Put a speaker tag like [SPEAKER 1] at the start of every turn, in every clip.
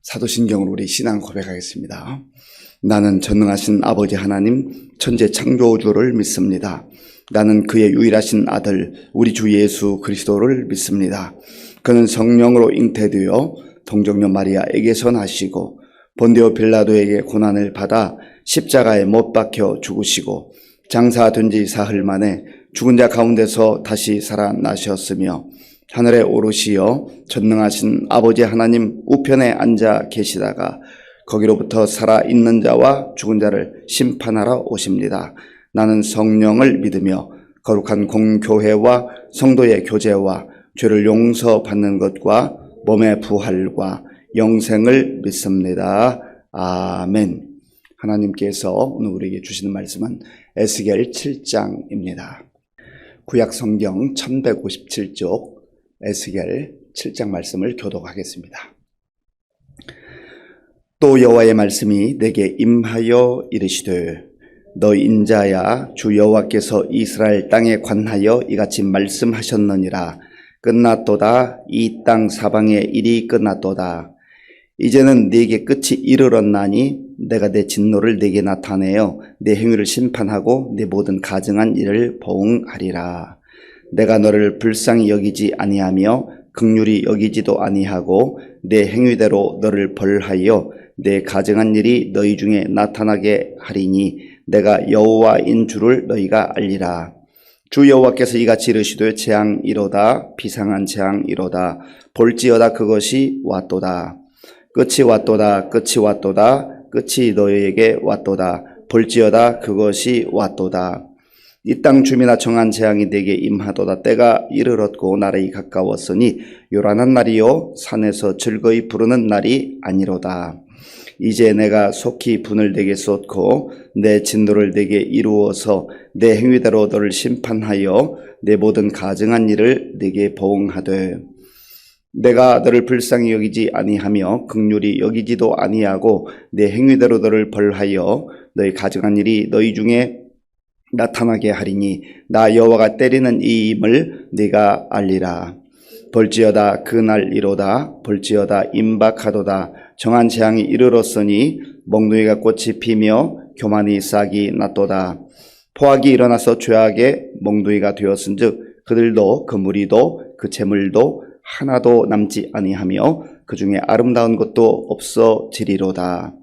[SPEAKER 1] 사도신경으로 우리 신앙 고백하겠습니다. 나는 전능하신 아버지 하나님 천재 창조주를 믿습니다. 나는 그의 유일하신 아들 우리 주 예수 그리스도를 믿습니다. 그는 성령으로 잉태되어 동정녀 마리아에게서 나시고 본디오 빌라도에게 고난을 받아 십자가에 못 박혀 죽으시고 장사된 지 사흘 만에 죽은 자 가운데서 다시 살아나셨으며 하늘에 오르시어 전능하신 아버지 하나님 우편에 앉아 계시다가 거기로부터 살아있는 자와 죽은 자를 심판하러 오십니다. 나는 성령을 믿으며 거룩한 공교회와 성도의 교제와 죄를 용서받는 것과 몸의 부활과 영생을 믿습니다. 아멘. 하나님께서 오늘 우리에게 주시는 말씀은 에스겔 7장입니다. 구약 성경 1157쪽 에스겔 7장 말씀을 교독하겠습니다. 또 여호와의 말씀이 내게 임하여 이르시되 너 인자야 주 여호와께서 이스라엘 땅에 관하여 이같이 말씀하셨느니라. 끝났도다. 이 땅 사방의 일이 끝났도다. 이제는 네게 끝이 이르렀나니 내가 내 진노를 네게 나타내어 네 행위를 심판하고 네 모든 가증한 일을 보응하리라. 내가 너를 불쌍히 여기지 아니하며 긍휼히 여기지도 아니하고 내 행위대로 너를 벌하여 내 가증한 일이 너희 중에 나타나게 하리니 내가 여호와인 줄을 너희가 알리라. 주 여호와께서 이같이 이르시되 재앙이로다. 비상한 재앙이로다. 볼지어다. 그것이 왔도다. 끝이 왔도다. 끝이 왔도다. 끝이 너희에게 왔도다. 볼지어다. 그것이 왔도다. 이 땅 주민아 정한 재앙이 내게 임하도다. 때가 이르렀고 날이 가까웠으니 요란한 날이요 산에서 즐거이 부르는 날이 아니로다. 이제 내가 속히 분을 내게 쏟고 내 진노를 내게 이루어서 내 행위대로 너를 심판하여 내 모든 가증한 일을 내게 보응하되 내가 너를 불쌍히 여기지 아니하며 긍휼히 여기지도 아니하고 내 행위대로 너를 벌하여 너희 가증한 일이 너희 중에 나타나게 하리니 나 여호와가 때리는 이임을 네가 알리라. 볼지어다. 그날이로다. 볼지어다. 임박하도다. 정한 재앙이 이르렀으니 몽둥이가 꽃이 피며 교만이 싹이 났도다. 포악이 일어나서 죄악의 몽둥이가 되었은즉 그들도 그 무리도 그 재물도 하나도 남지 아니하며 그 중에 아름다운 것도 없어지리로다.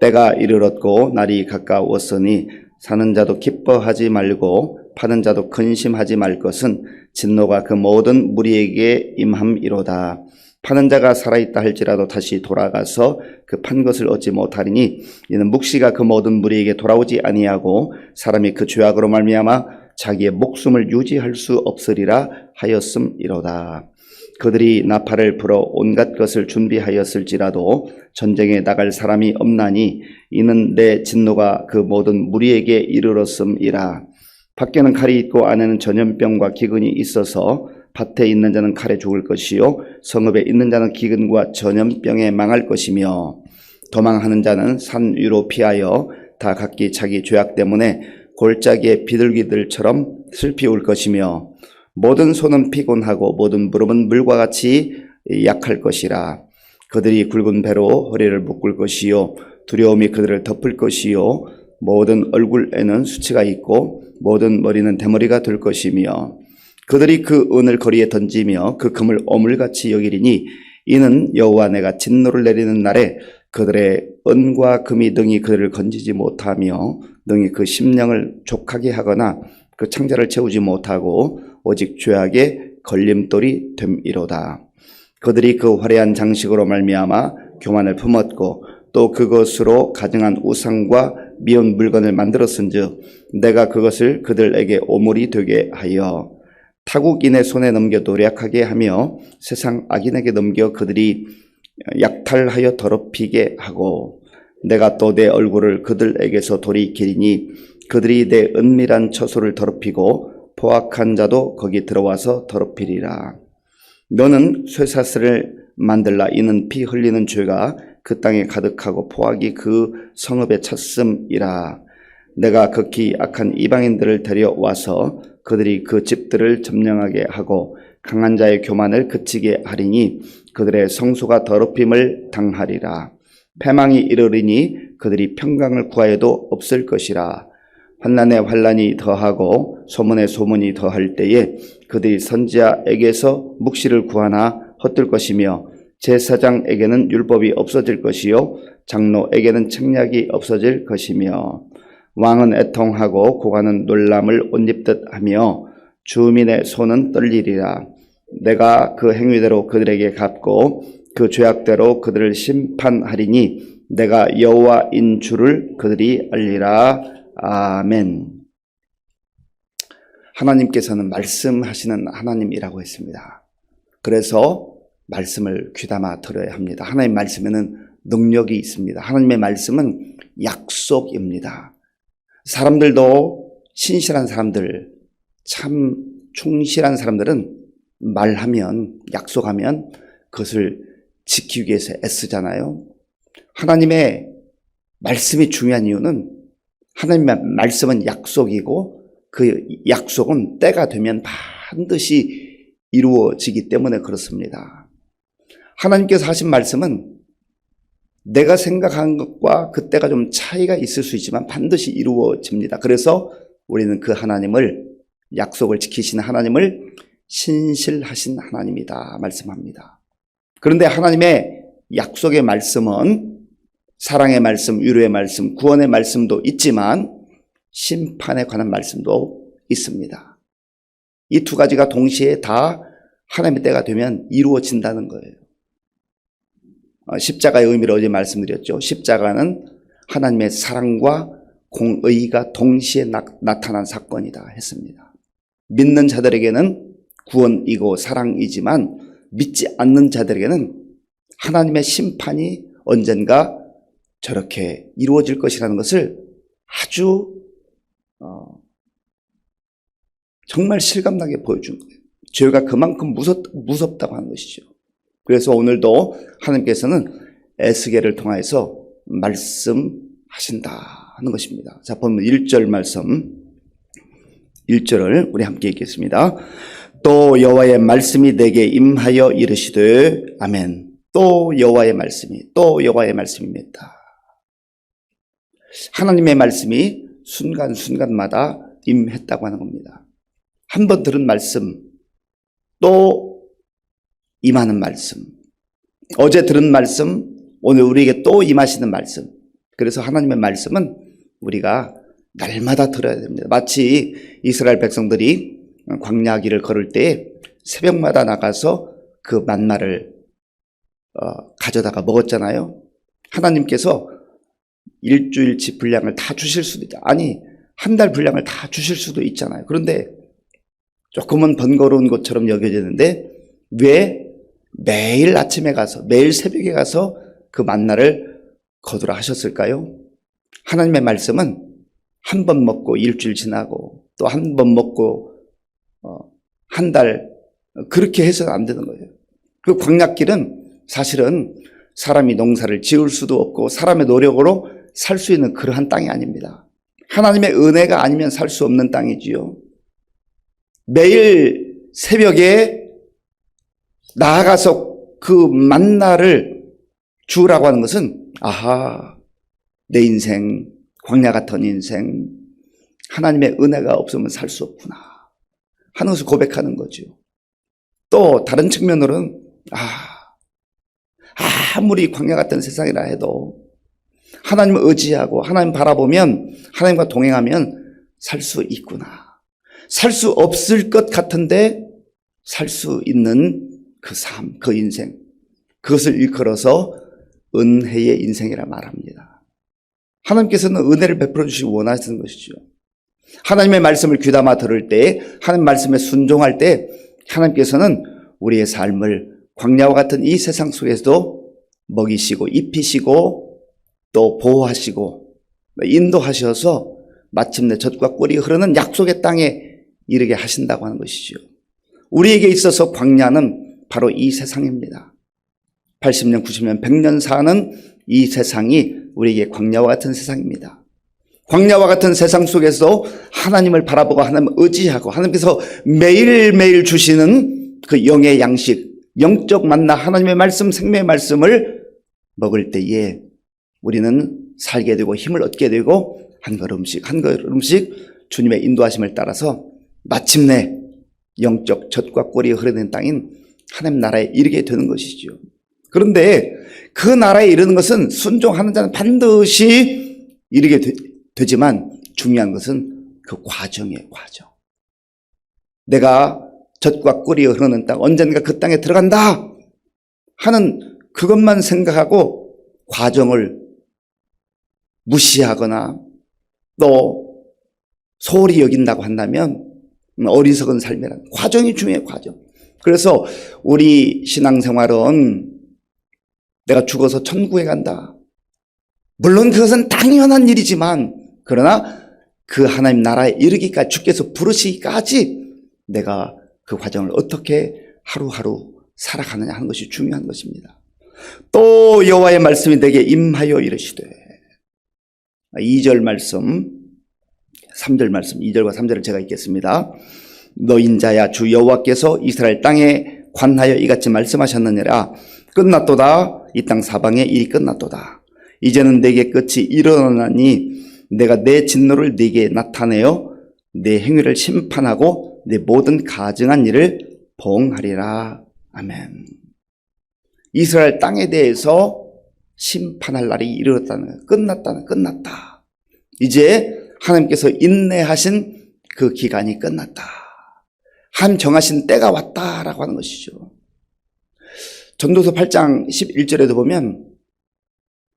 [SPEAKER 1] 때가 이르렀고 날이 가까웠으니 사는 자도 기뻐하지 말고 파는 자도 근심하지 말 것은 진노가 그 모든 무리에게 임함이로다. 파는 자가 살아있다 할지라도 다시 돌아가서 그 판 것을 얻지 못하리니 이는 묵시가 그 모든 무리에게 돌아오지 아니하고 사람이 그 죄악으로 말미암아 자기의 목숨을 유지할 수 없으리라 하였음이로다. 그들이 나팔을 불어 온갖 것을 준비하였을지라도 전쟁에 나갈 사람이 없나니 이는 내 진노가 그 모든 무리에게 이르렀음이라. 밖에는 칼이 있고 안에는 전염병과 기근이 있어서 밭에 있는 자는 칼에 죽을 것이요 성읍에 있는 자는 기근과 전염병에 망할 것이며 도망하는 자는 산 위로 피하여 다 각기 자기 죄악 때문에 골짜기의 비둘기들처럼 슬피 울 것이며 모든 손은 피곤하고 모든 무릎은 물과 같이 약할 것이라. 그들이 굵은 배로 허리를 묶을 것이요 두려움이 그들을 덮을 것이요 모든 얼굴에는 수치가 있고 모든 머리는 대머리가 될 것이며 그들이 그 은을 거리에 던지며 그 금을 오물같이 여기리니 이는 여호와 내가 진노를 내리는 날에 그들의 은과 금이 능히 그들을 건지지 못하며 능히 그 심령을 족하게 하거나 그 창자를 채우지 못하고 오직 죄악의 걸림돌이 됨이로다. 그들이 그 화려한 장식으로 말미암아 교만을 품었고 또 그것으로 가증한 우상과 미운 물건을 만들었은즉 내가 그것을 그들에게 오물이 되게 하여 타국인의 손에 넘겨 노략하게 하며 세상 악인에게 넘겨 그들이 약탈하여 더럽히게 하고 내가 또 내 얼굴을 그들에게서 돌이키리니 그들이 내 은밀한 처소를 더럽히고 포악한 자도 거기 들어와서 더럽히리라. 너는 쇠사슬을 만들라. 이는 피 흘리는 죄가 그 땅에 가득하고 포악이 그 성읍에 찼음이라. 내가 극히 악한 이방인들을 데려와서 그들이 그 집들을 점령하게 하고 강한 자의 교만을 그치게 하리니 그들의 성소가 더럽힘을 당하리라. 패망이 이르리니 그들이 평강을 구하여도 없을 것이라. 환난에 환난이 더하고 소문에 소문이 더할 때에 그들이 선지자에게서 묵시를 구하나 헛들 것이며 제사장에게는 율법이 없어질 것이요 장로에게는 책략이 없어질 것이며 왕은 애통하고 고관은 놀람을 옷 입듯 하며 주민의 손은 떨리리라. 내가 그 행위대로 그들에게 갚고 그 죄악대로 그들을 심판하리니 내가 여호와인 줄을 그들이 알리라. 아멘. 하나님께서는 말씀하시는 하나님이라고 했습니다. 그래서 말씀을 귀담아 들어야 합니다. 하나님의 말씀에는 능력이 있습니다. 하나님의 말씀은 약속입니다. 사람들도 신실한 사람들, 참 충실한 사람들은 말하면, 약속하면 그것을 지키기 위해서 애쓰잖아요. 하나님의 말씀이 중요한 이유는 하나님의 말씀은 약속이고 그 약속은 때가 되면 반드시 이루어지기 때문에 그렇습니다. 하나님께서 하신 말씀은 내가 생각한 것과 그 때가 좀 차이가 있을 수 있지만 반드시 이루어집니다. 그래서 우리는 그 하나님을, 약속을 지키시는 하나님을 신실하신 하나님이다 말씀합니다. 그런데 하나님의 약속의 말씀은 사랑의 말씀, 위로의 말씀, 구원의 말씀도 있지만 심판에 관한 말씀도 있습니다. 이 두 가지가 동시에 다 하나님의 때가 되면 이루어진다는 거예요. 십자가의 의미를 어제 말씀드렸죠. 십자가는 하나님의 사랑과 공의가 동시에 나타난 사건이다 했습니다. 믿는 자들에게는 구원이고 사랑이지만 믿지 않는 자들에게는 하나님의 심판이 언젠가 저렇게 이루어질 것이라는 것을 아주 정말 실감나게 보여준 거예요. 죄가 그만큼 무섭다고 하는 것이죠. 그래서 오늘도 하나님께서는 에스겔을 통해서 말씀하신다 하는 것입니다. 자, 보면 1절 말씀, 1절을 우리 함께 읽겠습니다. 또 여호와의 말씀이 내게 임하여 이르시되, 아멘. 또 여호와의 말씀입니다. 하나님의 말씀이 순간순간마다 임했다고 하는 겁니다. 한 번 들은 말씀, 또 임하는 말씀, 어제 들은 말씀, 오늘 우리에게 또 임하시는 말씀. 그래서 하나님의 말씀은 우리가 날마다 들어야 됩니다. 마치 이스라엘 백성들이 광야길을 걸을 때 새벽마다 나가서 그 만나를 가져다가 먹었잖아요. 하나님께서 일주일치 분량을 다 주실 수도 있다. 아니, 한 달 분량을 다 주실 수도 있잖아요. 그런데 조금은 번거로운 것처럼 여겨지는데 왜 매일 아침에 가서, 매일 새벽에 가서 그 만나를 거두라 하셨을까요? 하나님의 말씀은 한 번 먹고 일주일 지나고 또 한 번 먹고 한 달, 그렇게 해서는 안 되는 거예요. 그 광야길은 사실은 사람이 농사를 지을 수도 없고 사람의 노력으로 살 수 있는 그러한 땅이 아닙니다. 하나님의 은혜가 아니면 살 수 없는 땅이지요. 매일 새벽에 나아가서 그 만나를 주우라고 하는 것은, 아하, 내 인생, 광야 같은 인생, 하나님의 은혜가 없으면 살 수 없구나 하는 것을 고백하는 거죠. 또 다른 측면으로는 아무리 광야 같은 세상이라 해도 하나님을 의지하고 하나님 바라보면, 하나님과 동행하면 살 수 있구나. 살 수 없을 것 같은데 살 수 있는 그 삶, 그 인생, 그것을 일컬어서 은혜의 인생이라 말합니다. 하나님께서는 은혜를 베풀어 주시기 원하시는 것이죠. 하나님의 말씀을 귀담아 들을 때, 하나님 말씀에 순종할 때 하나님께서는 우리의 삶을 광야와 같은 이 세상 속에서도 먹이시고 입히시고 또 보호하시고 인도하셔서 마침내 젖과 꿀이 흐르는 약속의 땅에 이르게 하신다고 하는 것이죠. 우리에게 있어서 광야는 바로 이 세상입니다. 80년, 90년, 100년 사는 이 세상이 우리에게 광야와 같은 세상입니다. 광야와 같은 세상 속에서 하나님을 바라보고 하나님을 의지하고 하나님께서 매일매일 주시는 그 영의 양식, 영적 만나 하나님의 말씀, 생명의 말씀을 먹을 때에 우리는 살게 되고 힘을 얻게 되고 한 걸음씩 한 걸음씩 주님의 인도하심을 따라서 마침내 영적 젖과 꿀이 흐르는 땅인 하나님 나라에 이르게 되는 것이지요. 그런데 그 나라에 이르는 것은 순종하는 자는 반드시 이르게 되지만 중요한 것은 그 과정이에요. 과정. 내가 젖과 꿀이 흐르는 땅, 언젠가 그 땅에 들어간다 하는 그것만 생각하고 과정을 무시하거나 또 소홀히 여긴다고 한다면 어리석은 삶이란 과정이 중요해요. 과정. 그래서 우리 신앙생활은 내가 죽어서 천국에 간다. 물론 그것은 당연한 일이지만 그러나 그 하나님 나라에 이르기까지 주께서 부르시기까지 내가 그 과정을 어떻게 하루하루 살아가느냐 하는 것이 중요한 것입니다. 또 여호와의 말씀이 내게 임하여 이르시되 2절 말씀 3절 말씀 2절과 3절을 제가 읽겠습니다. 너 인자야 주 여호와께서 이스라엘 땅에 관하여 이같이 말씀하셨느니라. 끝났도다. 이 땅 사방에 일이 끝났도다. 이제는 내게 끝이 일어나니 내가 내 진노를 네게 나타내어 내 행위를 심판하고 내 모든 가증한 일을 보응하리라. 아멘. 이스라엘 땅에 대해서 심판할 날이 이르렀다는 거예요. 끝났다. 이제 하나님께서 인내하신 그 기간이 끝났다. 한 정하신 때가 왔다라고 하는 것이죠. 전도서 8장 11절에도 보면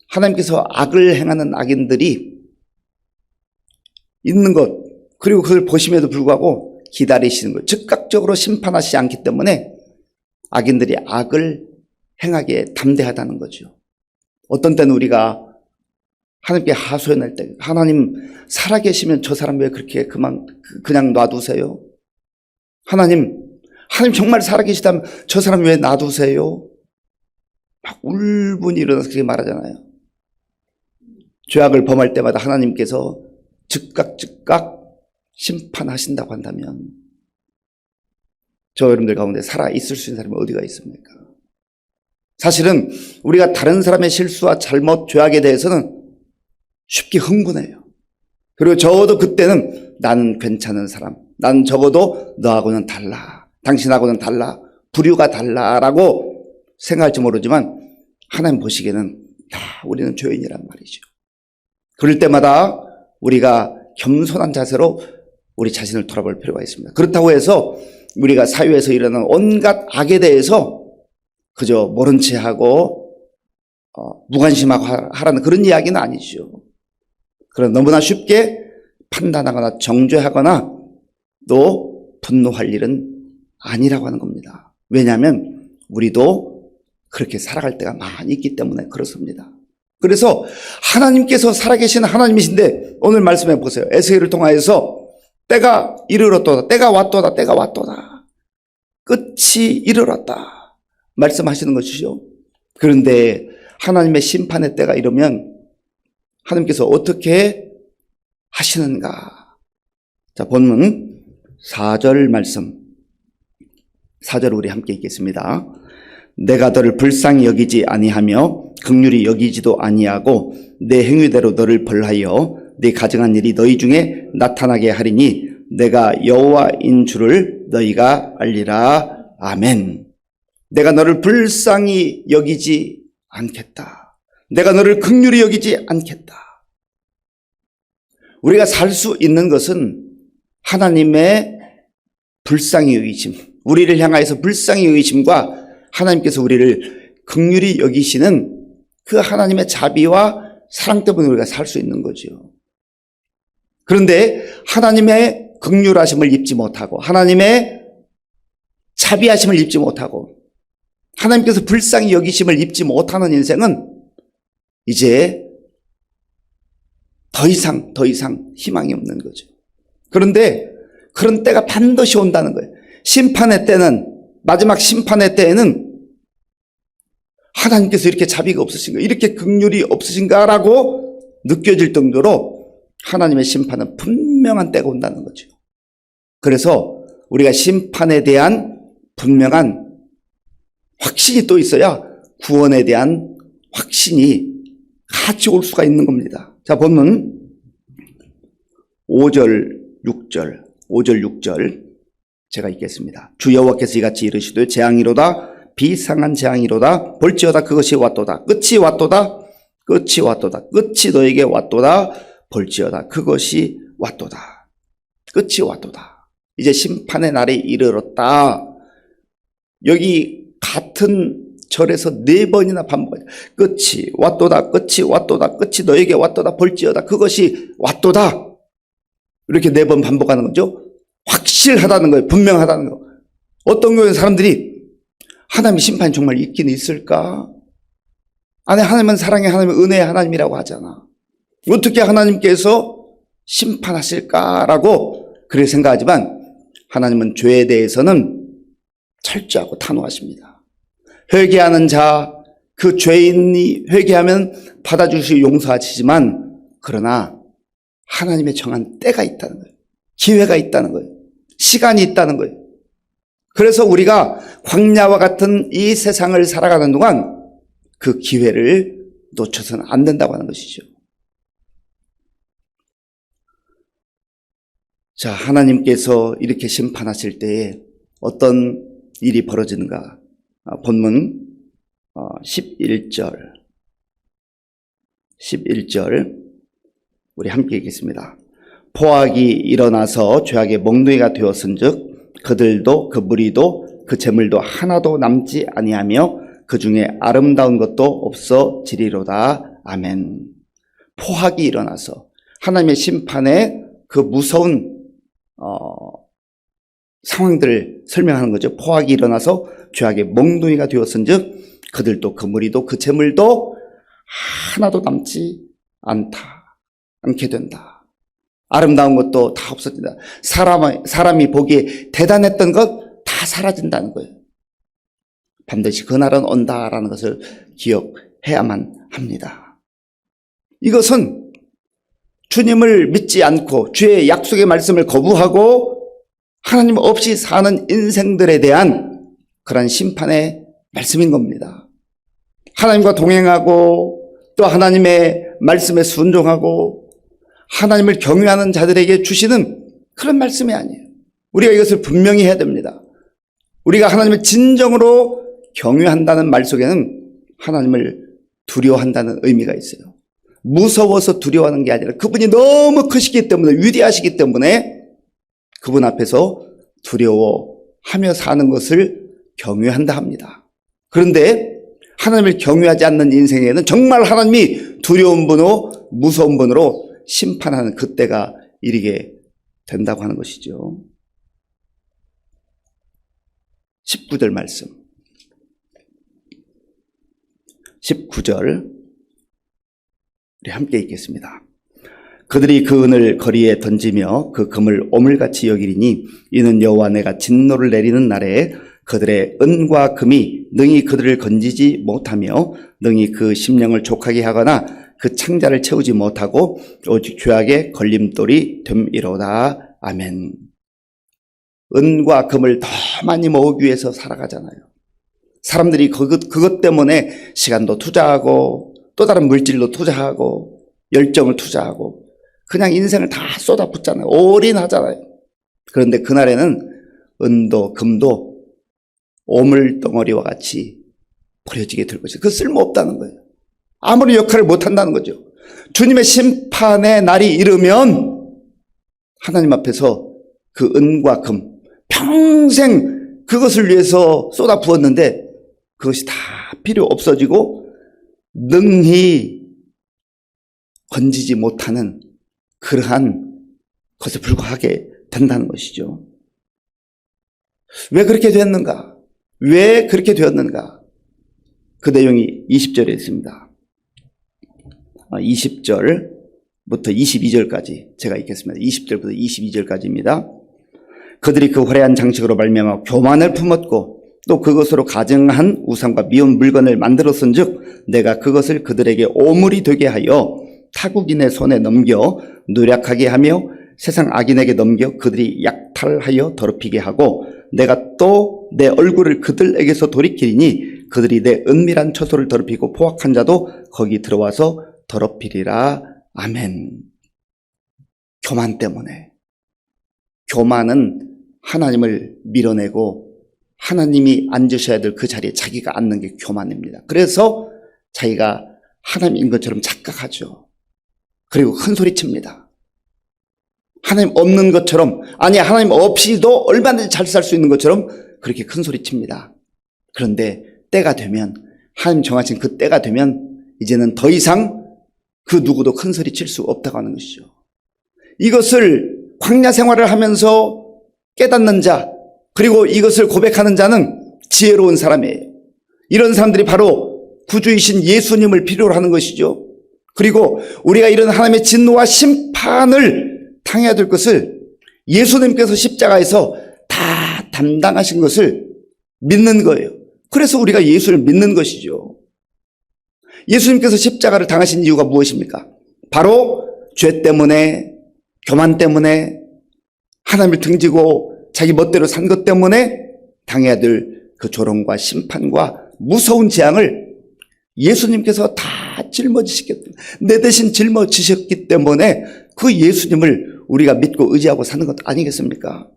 [SPEAKER 1] 하나님께서 악을 행하는 악인들이 있는 것, 그리고 그걸 보심에도 불구하고 기다리시는 것, 즉각적으로 심판하시지 않기 때문에 악인들이 악을 행하기에 담대하다는 거죠. 어떤 때는 우리가 하나님께 하소연할 때 하나님 살아계시면 저 사람 왜 그렇게 그냥 놔두세요? 하나님 정말 살아계시다면 저 사람 왜 놔두세요? 막 울분이 일어나서 그렇게 말하잖아요. 죄악을 범할 때마다 하나님께서 즉각 심판하신다고 한다면 저 여러분들 가운데 살아있을 수 있는 사람이 어디가 있습니까? 사실은 우리가 다른 사람의 실수와 잘못, 죄악에 대해서는 쉽게 흥분해요. 그리고 적어도 그때는 나는 괜찮은 사람, 나는 적어도 너하고는 달라, 당신하고는 달라, 부류가 달라라고 생각할지 모르지만 하나님 보시기에는 다 우리는 죄인이란 말이죠. 그럴 때마다 우리가 겸손한 자세로 우리 자신을 돌아볼 필요가 있습니다. 그렇다고 해서 우리가 사회에서 일어나는 온갖 악에 대해서 그저 모른 채 하고 무관심하고 하라는 그런 이야기는 아니죠. 그러나 너무나 쉽게 판단하거나 정죄하거나 또 분노할 일은 아니라고 하는 겁니다. 왜냐하면 우리도 그렇게 살아갈 때가 많이 있기 때문에 그렇습니다. 그래서 하나님께서 살아계신 하나님이신데 오늘 말씀해 보세요. 에스겔을 통하여서 때가 이르렀도다. 때가 왔도다. 때가 왔도다. 끝이 이르렀다. 말씀하시는 것이죠. 그런데 하나님의 심판의 때가 이르면 하나님께서 어떻게 하시는가? 자, 본문 4절 말씀. 4절 우리 함께 읽겠습니다. 내가 너를 불쌍히 여기지 아니하며 긍휼히 여기지도 아니하고 내 행위대로 너를 벌하여 네 가증한 일이 너희 중에 나타나게 하리니 내가 여호와인 줄을 너희가 알리라. 아멘. 내가 너를 불쌍히 여기지 않겠다. 내가 너를 긍휼히 여기지 않겠다. 우리가 살 수 있는 것은 하나님의 불쌍히 여기심, 우리를 향하여서 불쌍히 여기심과 하나님께서 우리를 긍휼히 여기시는 그 하나님의 자비와 사랑 때문에 우리가 살 수 있는 거죠. 그런데 하나님의 긍휼하심을 입지 못하고 하나님의 자비하심을 입지 못하고 하나님께서 불쌍히 여기심을 입지 못하는 인생은 이제 더 이상 희망이 없는 거죠. 그런데 그런 때가 반드시 온다는 거예요. 심판의 때는, 마지막 심판의 때에는 하나님께서 이렇게 자비가 없으신가, 이렇게 긍휼이 없으신가라고 느껴질 정도로 하나님의 심판은 분명한 때가 온다는 거죠. 그래서 우리가 심판에 대한 분명한 확신이 또 있어야 구원에 대한 확신이 같이 올 수가 있는 겁니다. 자, 본문 5절, 6절 제가 읽겠습니다. 주 여호와께서 이같이 이르시되 재앙이로다 비상한 재앙이로다 볼지어다 그것이 왔도다 끝이 왔도다 끝이 왔도다 끝이 너에게 왔도다 볼지어다 그것이 왔도다 끝이 왔도다. 이제 심판의 날이 이르렀다. 여기 같은 절에서 4번이나 반복하죠. 끝이 왔도다 끝이 왔도다 끝이 너에게 왔도다 볼지어다 그것이 왔도다. 이렇게 4번 반복하는 거죠. 확실하다는 거예요. 분명하다는 거. 어떤 경우에 사람들이 하나님의 심판이 정말 있긴 있을까? 아니, 하나님은 사랑의 하나님은 은혜의 하나님이라고 하잖아. 어떻게 하나님께서 심판하실까라고 그렇게 생각하지만 하나님은 죄에 대해서는 철저하고 단호하십니다. 회개하는 자, 그 죄인이 회개하면 받아주시고 용서하시지만 그러나 하나님의 정한 때가 있다는 거예요. 기회가 있다는 거예요. 시간이 있다는 거예요. 그래서 우리가 광야와 같은 이 세상을 살아가는 동안 그 기회를 놓쳐서는 안 된다고 하는 것이죠. 자, 하나님께서 이렇게 심판하실 때에 어떤 일이 벌어지는가? 본문 11절 우리 함께 읽겠습니다. 포악이 일어나서 죄악의 몽둥이가 되었은즉 그들도 그 무리도 그 재물도 하나도 남지 아니하며 그 중에 아름다운 것도 없어지리로다. 아멘. 포악이 일어나서 하나님의 심판의 그 무서운 상황들을 설명하는 거죠. 포악이 일어나서 죄악의 몽둥이가 되었은즉 그들도 그 무리도 그 재물도 하나도 남지 않게 된다. 아름다운 것도 다 없어진다. 사람이 보기에 대단했던 것 다 사라진다는 거예요. 반드시 그날은 온다라는 것을 기억해야만 합니다. 이것은 주님을 믿지 않고 주의 약속의 말씀을 거부하고 하나님 없이 사는 인생들에 대한 그런 심판의 말씀인 겁니다. 하나님과 동행하고 또 하나님의 말씀에 순종하고 하나님을 경외하는 자들에게 주시는 그런 말씀이 아니에요. 우리가 이것을 분명히 해야 됩니다. 우리가 하나님을 진정으로 경외한다는 말 속에는 하나님을 두려워한다는 의미가 있어요. 무서워서 두려워하는 게 아니라 그분이 너무 크시기 때문에 위대하시기 때문에 그분 앞에서 두려워하며 사는 것을 경외한다 합니다. 그런데 하나님을 경외하지 않는 인생에는 정말 하나님이 두려운 분으로 무서운 분으로 심판하는 그때가 이르게 된다고 하는 것이죠. 19절 말씀. 19절 우리 함께 읽겠습니다. 그들이 그 은을 거리에 던지며 그 금을 오물같이 여기리니 이는 여호와 내가 진노를 내리는 날에 그들의 은과 금이 능히 그들을 건지지 못하며 능히 그 심령을 족하게 하거나 그 창자를 채우지 못하고 오직 죄악의 걸림돌이 됨이로다. 아멘. 은과 금을 더 많이 모으기 위해서 살아가잖아요. 사람들이 그것 때문에 시간도 투자하고 또 다른 물질도 투자하고 열정을 투자하고 그냥 인생을 다 쏟아붓잖아요. 올인하잖아요. 그런데 그날에는 은도 금도 오물덩어리와 같이 버려지게 될 것이에요. 그 쓸모없다는 거예요. 아무리 역할을 못한다는 거죠. 주님의 심판의 날이 이르면 하나님 앞에서 그 은과 금 평생 그것을 위해서 쏟아부었는데 그것이 다 필요 없어지고 능히 건지지 못하는 그러한 것에 불과하게 된다는 것이죠. 왜 그렇게 됐는가? 왜 그렇게 되었는가? 그 내용이 20절에 있습니다. 20절부터 22절까지 제가 읽겠습니다. 20절부터 22절까지입니다. 그들이 그 화려한 장식으로 말미암아 교만을 품었고 또 그것으로 가증한 우상과 미운 물건을 만들었은즉 내가 그것을 그들에게 오물이 되게 하여 타국인의 손에 넘겨 누락하게 하며 세상 악인에게 넘겨 그들이 약탈하여 더럽히게 하고 내가 또 내 얼굴을 그들에게서 돌이키리니 그들이 내 은밀한 처소를 더럽히고 포악한 자도 거기 들어와서 더럽히리라. 아멘. 교만 때문에. 교만은 하나님을 밀어내고 하나님이 앉으셔야 될 그 자리에 자기가 앉는 게 교만입니다. 그래서 자기가 하나님인 것처럼 착각하죠. 그리고 큰 소리 칩니다. 하나님 없는 것처럼, 아니 하나님 없이도 얼마든지 잘 살 수 있는 것처럼 그렇게 큰 소리 칩니다. 그런데 때가 되면, 하나님 정하신 그 때가 되면 이제는 더 이상 그 누구도 큰 소리 칠 수 없다고 하는 것이죠. 이것을 광야 생활을 하면서 깨닫는 자, 그리고 이것을 고백하는 자는 지혜로운 사람이에요. 이런 사람들이 바로 구주이신 예수님을 필요로 하는 것이죠. 그리고 우리가 이런 하나님의 진노와 심판을 당해야 될 것을 예수님께서 십자가에서 다 담당하신 것을 믿는 거예요. 그래서 우리가 예수를 믿는 것이죠. 예수님께서 십자가를 당하신 이유가 무엇입니까? 바로 죄 때문에, 교만 때문에, 하나님을 등지고 자기 멋대로 산 것 때문에 당해야 될 그 조롱과 심판과 무서운 재앙을 예수님께서 다 내 대신 짊어지셨기 때문에 그 예수님을 우리가 믿고 의지하고 사는 것 아니겠습니까?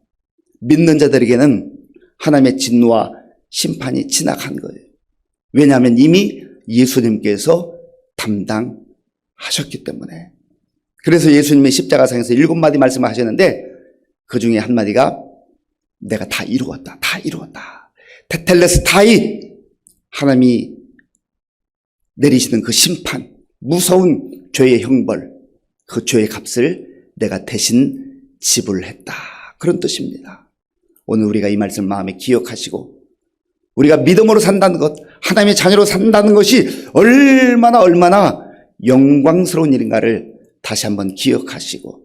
[SPEAKER 1] 믿는 자들에게는 하나님의 진노와 심판이 지나간 거예요. 왜냐하면 이미 예수님께서 담당하셨기 때문에. 그래서 예수님이 십자가상에서 7마디 말씀을 하셨는데 그 중에 한마디가 내가 다 이루었다. 다 이루었다. 테텔레스타이, 하나님이 내리시는 그 심판, 무서운 죄의 형벌, 그 죄의 값을 내가 대신 지불했다. 그런 뜻입니다. 오늘 우리가 이 말씀 마음에 기억하시고 우리가 믿음으로 산다는 것, 하나님의 자녀로 산다는 것이 얼마나 영광스러운 일인가를 다시 한번 기억하시고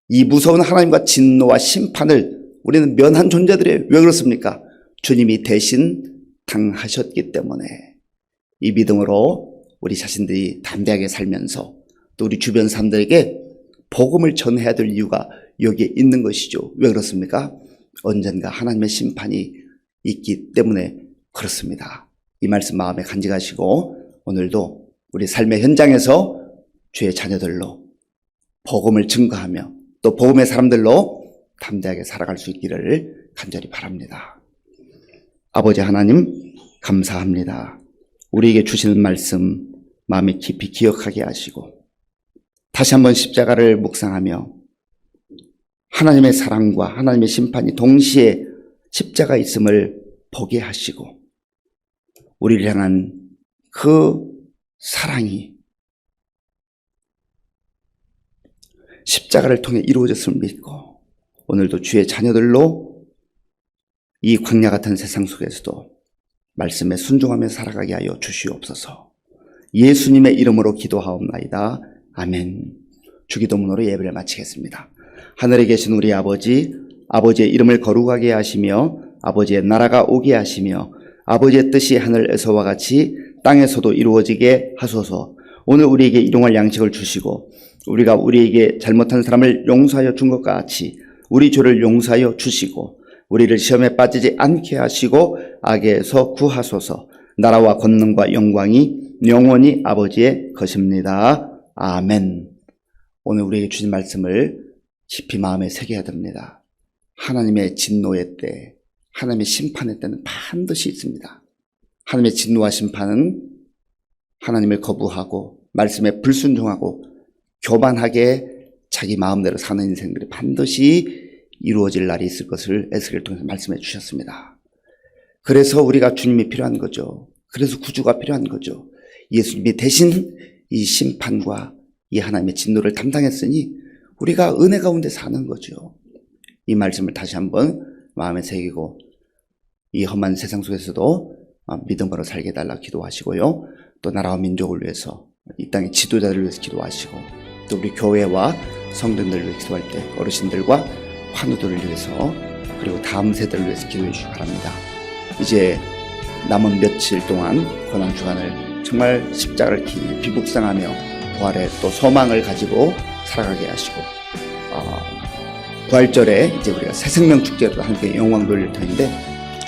[SPEAKER 1] 이 무서운 하나님과 진노와 심판을 우리는 면한 존재들이에요. 왜 그렇습니까? 주님이 대신 당하셨기 때문에. 이 믿음으로 우리 자신들이 담대하게 살면서 또 우리 주변 사람들에게 복음을 전해야 될 이유가 여기에 있는 것이죠. 왜 그렇습니까? 언젠가 하나님의 심판이 있기 때문에 그렇습니다. 이 말씀 마음에 간직하시고 오늘도 우리 삶의 현장에서 주의 자녀들로 복음을 증거하며 또 복음의 사람들로 담대하게 살아갈 수 있기를 간절히 바랍니다. 아버지 하나님 감사합니다. 우리에게 주시는 말씀 마음에 깊이 기억하게 하시고 다시 한번 십자가를 묵상하며 하나님의 사랑과 하나님의 심판이 동시에 십자가에 있음을 보게 하시고 우리를 향한 그 사랑이 십자가를 통해 이루어졌음을 믿고 오늘도 주의 자녀들로 이 광야 같은 세상 속에서도 말씀에 순종하며 살아가게 하여 주시옵소서. 예수님의 이름으로 기도하옵나이다. 아멘. 주기도문으로 예배를 마치겠습니다. 하늘에 계신 우리 아버지, 아버지의 이름을 거룩하게 하시며 아버지의 나라가 오게 하시며 아버지의 뜻이 하늘에서와 같이 땅에서도 이루어지게 하소서. 오늘 우리에게 일용할 양식을 주시고 우리가 우리에게 잘못한 사람을 용서하여 준 것 같이 우리 죄를 용서하여 주시고 우리를 시험에 빠지지 않게 하시고 악에서 구하소서. 나라와 권능과 영광이 영원히 아버지의 것입니다. 아멘. 오늘 우리에게 주신 말씀을 깊이 마음에 새겨야 됩니다. 하나님의 진노의 때, 하나님의 심판의 때는 반드시 있습니다. 하나님의 진노와 심판은 하나님을 거부하고 말씀에 불순종하고 교만하게 자기 마음대로 사는 인생들이 반드시 이루어질 날이 있을 것을 에스겔을 통해서 말씀해 주셨습니다. 그래서 우리가 주님이 필요한 거죠. 그래서 구주가 필요한 거죠. 예수님이 대신 이 심판과 이 하나님의 진노를 담당했으니 우리가 은혜 가운데 사는 거죠. 이 말씀을 다시 한번 마음에 새기고 이 험한 세상 속에서도 믿음으로 살게 해달라 기도하시고요. 또 나라와 민족을 위해서 이 땅의 지도자들을 위해서 기도하시고 또 우리 교회와 성도들을 위해 기도할 때 어르신들과 환우들을 위해서 그리고 다음 세대를 위해서 기도해 주시기 바랍니다. 이제 남은 며칠 동안 고난주간을 정말 십자가를 깊이 묵상하며 부활의 또 소망을 가지고 살아가게 하시고 부활절에 이제 우리가 새생명 축제로 함께 영광 돌릴 터인데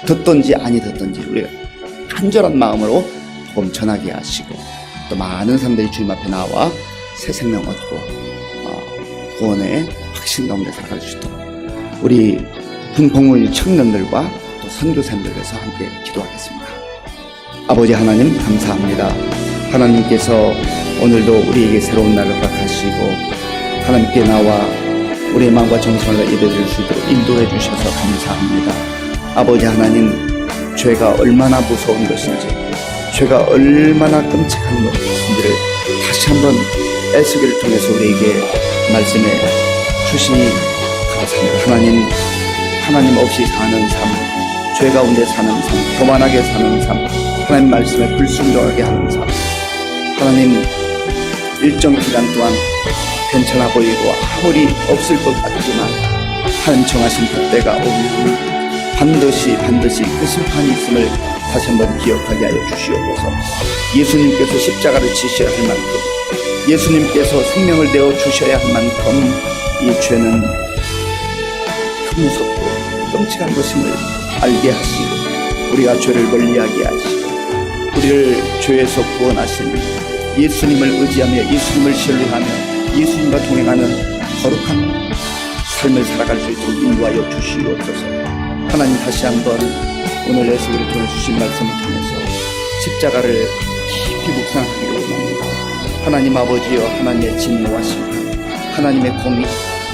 [SPEAKER 1] 듣든지 아니 듣든지 우리가 간절한 마음으로 복음 전하게 하시고 또 많은 사람들이 주님 앞에 나와 새생명 얻고 구원의 확신 가운데 살아갈 수 있도록 우리 분봉을 청년들과 또 선교사님들께서 함께 기도하겠습니다. 아버지 하나님 감사합니다. 하나님께서 오늘도 우리에게 새로운 날을 허락하시고 하나님께 나와 우리의 마음과 정성을 예배드릴 수 있도록 인도해 주셔서 감사합니다. 아버지 하나님, 죄가 얼마나 무서운 것인지, 죄가 얼마나 끔찍한 것인지를 다시 한번 에스겔을 통해서 우리에게 말씀해 주시니 감사합니다. 하나님 없이 사는 삶, 죄 가운데 사는 삶, 교만하게 사는 삶, 하나님 말씀에 불순종하게 하는 삶, 하나님 일정 기간 동안 괜찮아 보이고 아무리 없을 것 같지만 하나님 정하신 그때가 오면 반드시 그 심판이 있음을 다시 한번 기억하게 하여 주시옵소서. 예수님께서 십자가를 지셔야 할 만큼, 예수님께서 생명을 내어 주셔야 할 만큼 이 죄는 무섭고 끔찍한 것임을 알게 하시고 우리가 죄를 멀리하게 하시고 우리를 죄에서 구원하신 예수님을 의지하며 예수님을 신뢰하며 예수님과 동행하는 거룩한 삶을 살아갈 수 있도록 인도하여 주시옵소서. 하나님 다시 한번 오늘 에스겔을 통해 주신 말씀을 통해서 십자가를 깊이 묵상하기를 원합니다. 하나님 아버지여, 하나님의 진노와 심판, 하나님의 공의,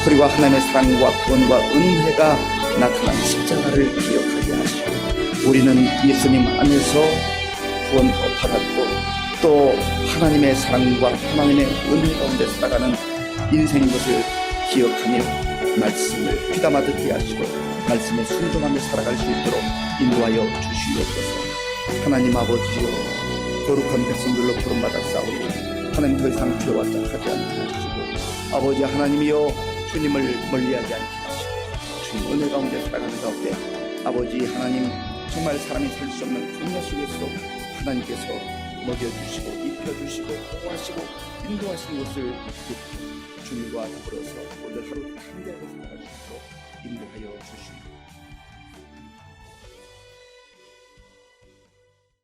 [SPEAKER 1] 그리고 하나님의 사랑과 구원과 은혜가 나타난 십자가를 기억하게 하시고 우리는 예수님 안에서 구원 받았고 또 하나님의 사랑과 하나님의 은혜 가운데 살아가는 인생인 것을 기억하며 말씀을 귀담아 듣게 하시고 말씀에 순종하며 살아갈 수 있도록 인도하여 주시옵소서. 하나님 아버지여, 거룩한 백성들로 부름받았사오니 하나님 더 이상 죄와 짝하지 않게 하시고 아버지 하나님이여, 주님을 멀리하지 않게 하시고 주님 은혜 가운데 살아가는 가운데 아버지 하나님 정말 사람이 살 수 없는 광야 속에서 하나님께서 먹여주시고 입혀주시고 보호하시고 인도하시는 것을 주님과 더불어서 오늘 하루 함께하고 살아갈 수 있도록 인도하여 주시옵소서.